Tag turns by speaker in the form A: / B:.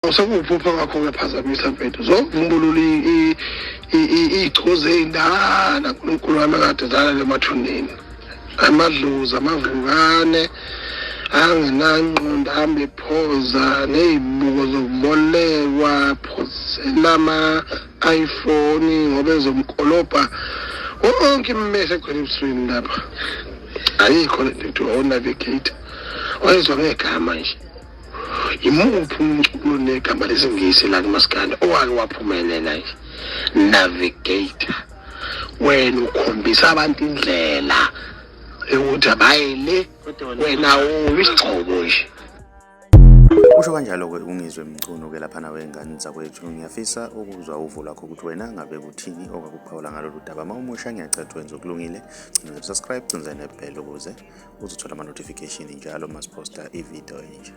A: Sekuphupha kwakho kuyaphazamisa mfethu. Zovumbulula ichoze indala uNkulunkulu wami kade dala lemathuneni. Amadlozi, amavukane, angenangqondo hambe phoza nezibuko zokubolekwa phosela ama-iPhone ngoba ezomkolobha wonke immese khona ebusweni lapha. Ayikho lento kuthiwa nevigetar. Wayezwa ngegama nje. Imuphi umculo negama lesingisi la kumaskandi owake waphumelela nje? Nevigetar. Wena ukhombisa abantu indlela ukuthi abayile wena uyisigcobo nje.
B: Usho kanjalo-ke ungizwe Mchunu ke lapha nawe ngani zakwethu. Ngiyafisa ukuzwa uvo lwakho ukuthi wena ngabe kuthini okakuphawula ngalolu daba. Uma umusha ngiyacela wenze okulungile, gcina subscribe, cenza nebell ukuze uzothola ama-notification njalo masiphosta ivideo entsha.